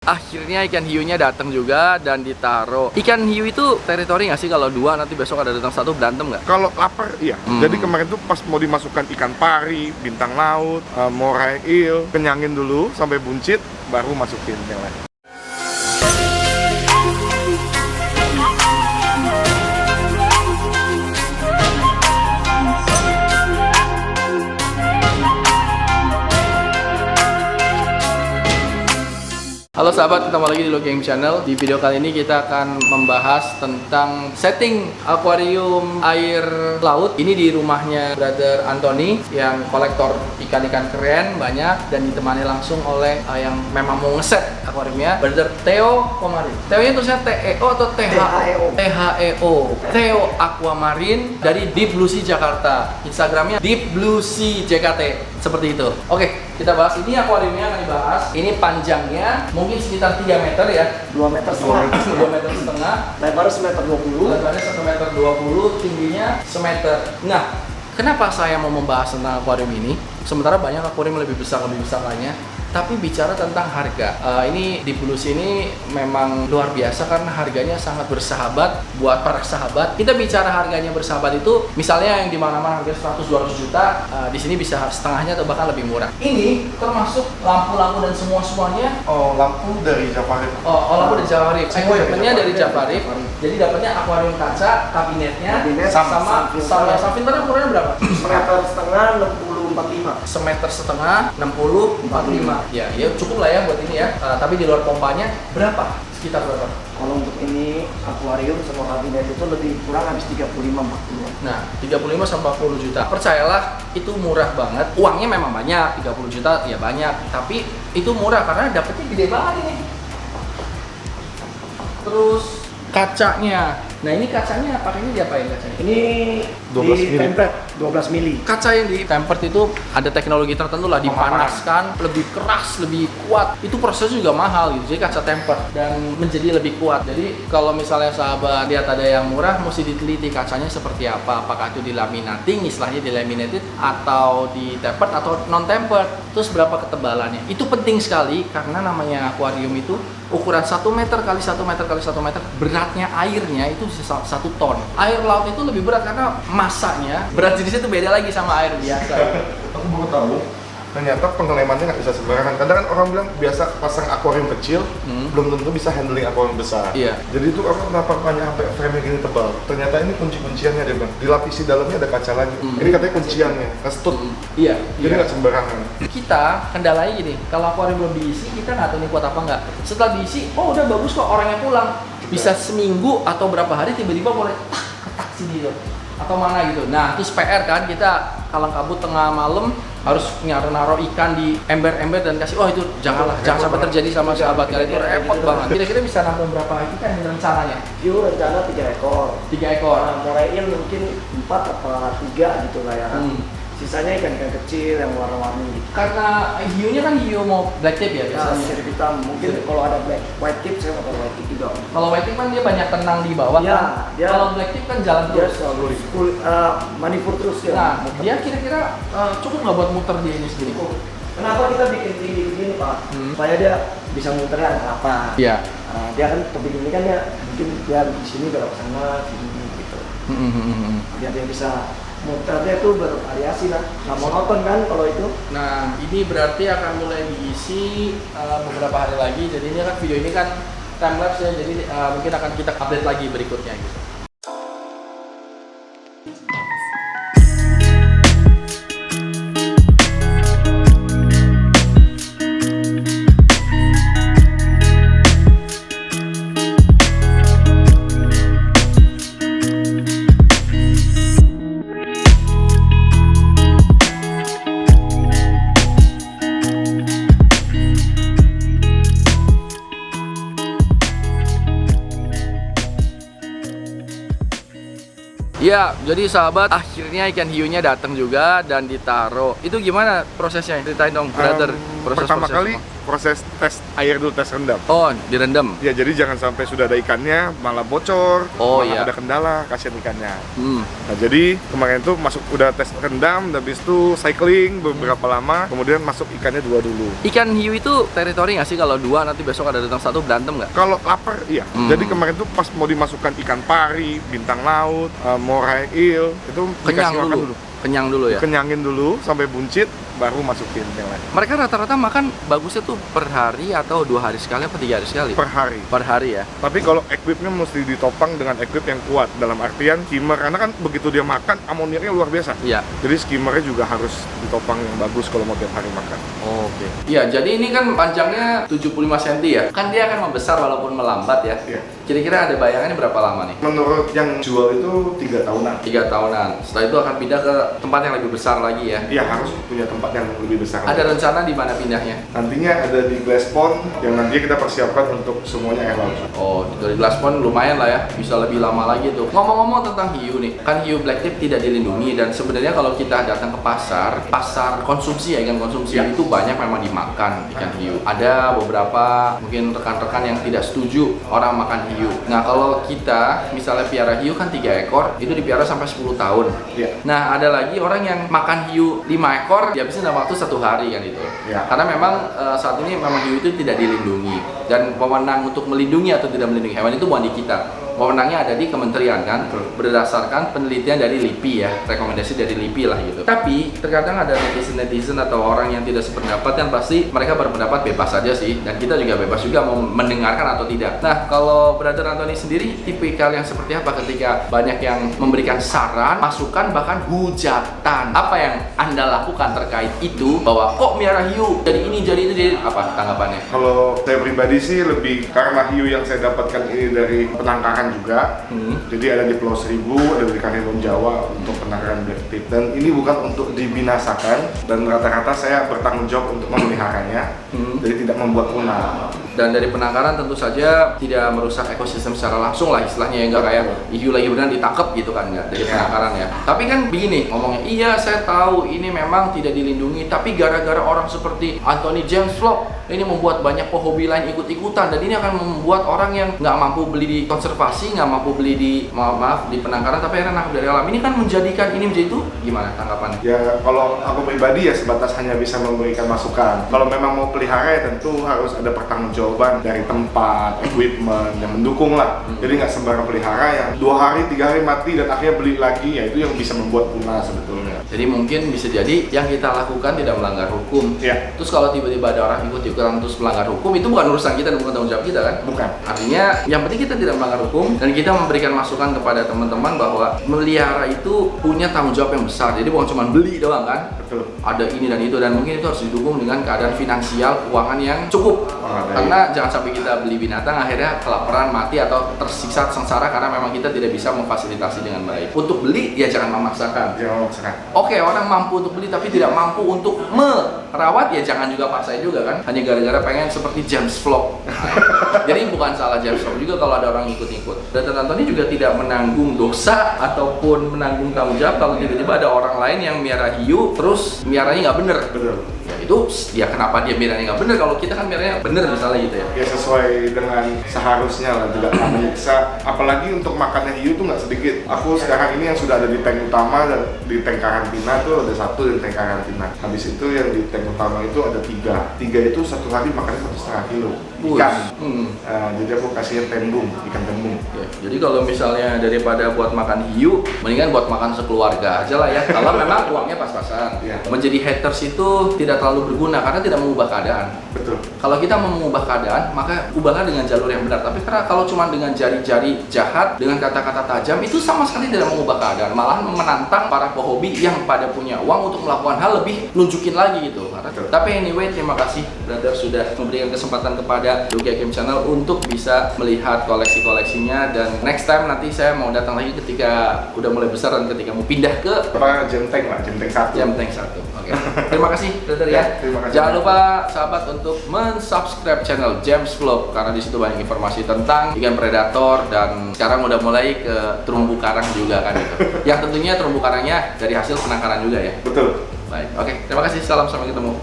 Akhirnya ikan hiunya datang juga dan ditaruh. Ikan hiu itu teritori nggak sih kalau dua nanti besok ada datang satu berantem nggak? Kalau lapar, iya. Jadi kemarin tuh pas mau dimasukkan ikan pari, bintang laut, moray eel, kenyangin dulu sampai buncit, baru masukin yang lain. Halo sahabat, ketemu lagi di Lo Game Channel. Di video kali ini kita akan membahas tentang setting akuarium air laut. Ini di rumahnya Brother Anthony yang kolektor ikan-ikan keren banyak dan ditemani langsung oleh yang memang mau ngeset akuariumnya, Brother Theo Aquamarine. Theo-nya tulisannya T-E-O atau T-H-E-O? T-H-E-O. Theo Aquamarine dari Deep Blue Sea Jakarta. Instagramnya Deep Blue Sea JKT. Seperti itu. Oke, kita bahas ini akuariumnya akan dibahas. Ini panjangnya mungkin sekitar 3 meter ya. 2 meter setengah. 2 meter setengah. Lebarnya 1,20 m. Lebarnya 1,20 m, tingginya 1 meter. Nah, kenapa saya mau membahas tentang akuarium ini? Sementara banyak akuarium lebih besar lainnya. Tapi bicara tentang harga, ini di Blue Sea ini memang luar biasa karena harganya sangat bersahabat buat para sahabat. Kita bicara harganya bersahabat itu, misalnya yang di mana-mana harga 100-200 juta, di sini bisa setengahnya atau bahkan lebih murah. Ini termasuk lampu-lampu dan semuanya. Oh, lampu dari Jafarif. Oh, lampu dari Jafarif. Equipmentnya dari Jafarif. Jadi dapatnya akuarium kaca, kabinetnya, sama Safin tadi ukurannya berapa? 1,5 m 60-45. 1,5 m 60-45. Ya cukup lah ya buat ini ya. Tapi di luar pompanya berapa? Sekitar berapa? Kalau untuk ini akuarium sama kabinet itu lebih kurang habis 35-40. Nah, 35 sampai 40 juta. Percayalah, itu murah banget. Uangnya memang banyak, 30 juta ya banyak. Tapi itu murah karena dapetnya gede banget ini. Terus kacanya. Nah, ini kacanya pakainya diapain kacanya? Ini 12 di template 12 mili. Kaca yang di tempered itu ada teknologi tertentu lah, dipanaskan, lebih keras, lebih kuat. Itu prosesnya juga mahal gitu. Jadi kaca tempered dan menjadi lebih kuat. Jadi kalau misalnya sahabat lihat ada yang murah, mesti diteliti kacanya seperti apa. Apakah itu di laminating, istilahnya di laminated, atau di tempered atau non tempered. Terus berapa ketebalannya? Itu penting sekali karena namanya akuarium itu ukuran 1 meter kali 1 meter kali 1 meter, beratnya airnya itu bisa 1 ton. Air laut itu lebih berat karena masanya, berat jenisnya itu beda lagi sama air biasa. Aku baru tahu, ternyata pengelemannya nggak bisa sembarangan. Kadang kan orang bilang biasa pasang akuarium kecil, belum tentu bisa handling akuarium besar. Iya. Jadi itu aku kenapa tanya sampai frame gini tebal. Ternyata ini kunci-kunciannya dia bilang. Dilapisi dalamnya ada kaca lagi. Ini katanya kunciannya, nge-stud. Iya. Jadi nggak sembarangan. Kita kendalanya gini, kalau akuarium belum diisi, kita nggak tahu ini kuat apa nggak. Setelah diisi, oh udah bagus kok, orangnya pulang. Bisa seminggu atau berapa hari tiba-tiba mulai ketak sini loh. Atau mana gitu. Nah, itu PR kan, kita kalang kabut tengah malam harus naruh ikan di ember-ember dan kasih, oh itu jangan sampai terjadi sama sahabat kalian, itu repot banget. Kira-kira bisa nampung berapa ikan rencananya? Hiu rencana 3 ekor. 3 ekor. Moray eel mungkin 4 atau 3 gitu lah ya. Sisanya ikan-ikan kecil yang warna-warni gitu. Karena hiunya kan hiu mau black tip ya Ya, biasanya. sirip hitam. Mungkin kalau ada white tip, saya pakai white tip juga. Kalau white tip kan dia banyak tenang di bawah Ya, kan. dia- Kalau black tip kan jalan Dia terus. selalu manipur terus ya. Nah, muter. dia kira-kira cukup nggak buat muter dia ini sendiri? Kenapa kita bikin tinggi begini Pak? Supaya dia bisa muternya apa? Iya. Nah, dia kan begini kan ya mungkin dia di sini belok sana sini gitu. Biar dia bisa muternya tuh bervariasi lah. Nggak monoton kan kalau itu. Nah, ini berarti akan mulai diisi beberapa hari lagi. Jadi ini kan video ini kan time lapse ya. Jadi mungkin akan kita update lagi berikutnya gitu. Ya, jadi sahabat, akhirnya ikan hiunya datang juga dan ditaruh. Itu gimana prosesnya? Ceritain dong, brother. Pertama kali proses tes air dulu, tes rendam. Oh, direndam. Ya, jadi jangan sampai sudah ada ikannya malah bocor, Oh, malah iya. ada kendala, kasihan ikannya. Hmm. Nah, jadi kemarin tuh udah tes rendam, habis itu cycling beberapa lama, kemudian masuk ikannya 2 dulu. Ikan hiu itu teritori nggak sih kalau 2 nanti besok ada datang 1 berantem nggak? Kalau lapar, iya. Jadi kemarin tuh pas mau dimasukkan ikan pari, bintang laut, moray eel, itu Kenyang dikasih makan dulu. Kenyang dulu ya. Kenyangin dulu sampai buncit, baru masukin yang lain. Mereka rata-rata makan bagusnya tuh per hari atau 2 hari sekali apa 3 hari sekali? Per hari. Per hari ya. Tapi kalau equipnya mesti ditopang dengan equip yang kuat, dalam artian skimmer, karena kan begitu dia makan amoniaknya luar biasa. Iya. Jadi skimmernya juga harus ditopang yang bagus kalau mau tiap hari makan. Oke. Iya, jadi ini kan panjangnya 75 cm ya. Kan dia akan membesar walaupun melambat ya. Iya. Kira-kira ada bayangannya berapa lama nih? Menurut yang jual itu 3 tahunan. 3 tahunan. Setelah itu akan pindah ke tempat yang lebih besar lagi ya. Iya, harus punya tempat yang lebih besar. Ada rencana di mana pindahnya? Nantinya ada di glass pond yang nantinya kita persiapkan untuk semuanya air laut. Oh, dari glass pond lumayan lah ya, bisa lebih lama lagi tuh. Ngomong-ngomong tentang hiu nih, kan hiu blacktip tidak dilindungi dan sebenarnya kalau kita datang ke pasar konsumsi ya, ikan konsumsi Ya. itu banyak memang dimakan ikan hiu. Ada beberapa mungkin rekan-rekan yang tidak setuju orang makan hiu. Nah, kalau kita misalnya piara hiu kan 3 ekor, itu dipiara sampai 10 tahun. Iya. Nah, ada lagi orang yang makan hiu 5 ekor, dihabisin dalam waktu 1 hari kan itu. Ya. Karena memang saat ini memang hiu itu tidak dilindungi dan wewenang untuk melindungi atau tidak melindungi hewan itu bukan di kita. Wewenangnya ada di kementerian kan, berdasarkan penelitian dari LIPI ya, rekomendasi dari LIPI lah gitu. Tapi terkadang ada netizen atau orang yang tidak sependapat kan pasti mereka berpendapat bebas saja sih, dan kita juga bebas juga mau mendengarkan atau tidak. Nah, kalau Brother Anthony sendiri tipikal yang seperti apa ketika banyak yang memberikan saran, masukan, bahkan hujatan? Apa yang Anda lakukan terkait itu, bahwa kok miara hiu jadi ini jadi itu jadi apa tanggapannya? Kalau saya pribadi sih lebih karena hiu yang saya dapatkan ini dari penangkaran juga. Jadi ada di Pulau Seribu, ada di Karimun Jawa untuk penangkaran blacktip. Dan ini bukan untuk dibinasakan, dan rata-rata saya bertanggung jawab untuk memeliharanya. Jadi tidak membuat punah. Dan dari penangkaran tentu saja tidak merusak ekosistem secara langsung lah istilahnya ya, nggak kayak hiu lagi beneran ditangkap gitu kan, nggak dari penangkaran ya. Tapi kan begini ngomongnya, iya saya tahu ini memang tidak dilindungi, tapi gara-gara orang seperti Anthony James Vlog ini membuat banyak pehobi lain ikut-ikutan, dan ini akan membuat orang yang nggak mampu beli di konservasi, nggak mampu beli di maaf di penangkaran, tapi akhirnya nangkap dari alam. Ini kan menjadikan ini menjadi itu, gimana tanggapannya? Ya, kalau aku pribadi ya sebatas hanya bisa memberikan masukan. Kalau memang mau pelihara ya tentu harus ada pertanggungjawaban dari tempat, equipment yang mendukung lah. Jadi nggak sembarang pelihara yang 2 hari, 3 hari mati dan akhirnya beli lagi, ya itu yang bisa membuat punah sebetulnya. Jadi mungkin bisa jadi yang kita lakukan tidak melanggar hukum. Ya. Terus kalau tiba-tiba ada orang ikut-ikutan terus melanggar hukum, itu bukan urusan kita dan bukan tanggung jawab kita kan? Bukan. Artinya yang penting kita tidak melanggar hukum dan kita memberikan masukan kepada teman-teman bahwa melihara itu punya tanggung jawab yang besar. Jadi bukan cuma beli doang kan? Betul. Ada ini dan itu, dan mungkin itu harus didukung dengan keadaan finansial keuangan yang cukup. Karena jangan sampai kita beli binatang akhirnya kelaparan, mati atau tersiksa sengsara karena memang kita tidak bisa memfasilitasi dengan baik. Untuk beli ya jangan memaksakan. Jangan memaksakan. Oke, orang mampu untuk beli tapi tidak mampu untuk merawat ya jangan juga paksain juga kan. Hanya gara-gara pengen seperti James Vlog. Jadi bukan salah James Vlog juga kalau ada orang ikut-ikut. Dan Anthony juga tidak menanggung dosa ataupun menanggung tanggung jawab kalau tiba-tiba ada orang lain yang miara hiu terus miaranya nggak bener. Betul. Ya itu ya kenapa dia miaranya nggak bener kalau kita kan miaranya bener misalnya gitu ya. Ya sesuai dengan seharusnya lah, tidak menyiksa. Apalagi untuk makannya hiu tuh nggak sedikit. Aku sekarang ini yang sudah ada di tank utama dan di tank karantina tuh ada 1 di tank karantina. Habis itu yang di tank utama itu ada 3. 3 itu 1 hari makannya 1,5 kilo ikan. Jadi aku kasihnya tembung, ikan tembung. Ya, jadi kalau misalnya daripada buat makan hiu, mendingan buat makan sekeluarga aja lah ya. Kalau memang uangnya pas-pasan. Ya. Menjadi haters itu tidak terlalu berguna karena tidak mengubah keadaan. Betul. Kalau kita mau mengubah keadaan, maka ubahlah dengan jalur yang benar. Tapi karena kalau cuma dengan jari-jari jahat, dengan kata-kata tajam, itu sama sekali tidak mengubah keadaan. Malah menantang para pehobi yang pada punya uang untuk melakukan hal lebih nunjukin lagi gitu. Tapi anyway, terima kasih Brother sudah memberikan kesempatan kepada Dogi Hakim Channel untuk bisa melihat koleksi-koleksinya, dan next time nanti saya mau datang lagi ketika udah mulai besar dan ketika mau pindah ke Jam tank lah, jam tank 1. Jam tank 1. Oke. Terima kasih Brother ya. Terima kasih. Jangan lupa sahabat untuk mensubscribe channel James Vlog karena di situ banyak informasi tentang ikan predator, dan sekarang udah mulai ke terumbu karang juga kan itu. Yang tentunya terumbu karangnya dari hasil penangkaran juga ya. Betul. Baik. Oke, terima kasih. Salam, sampai ketemu.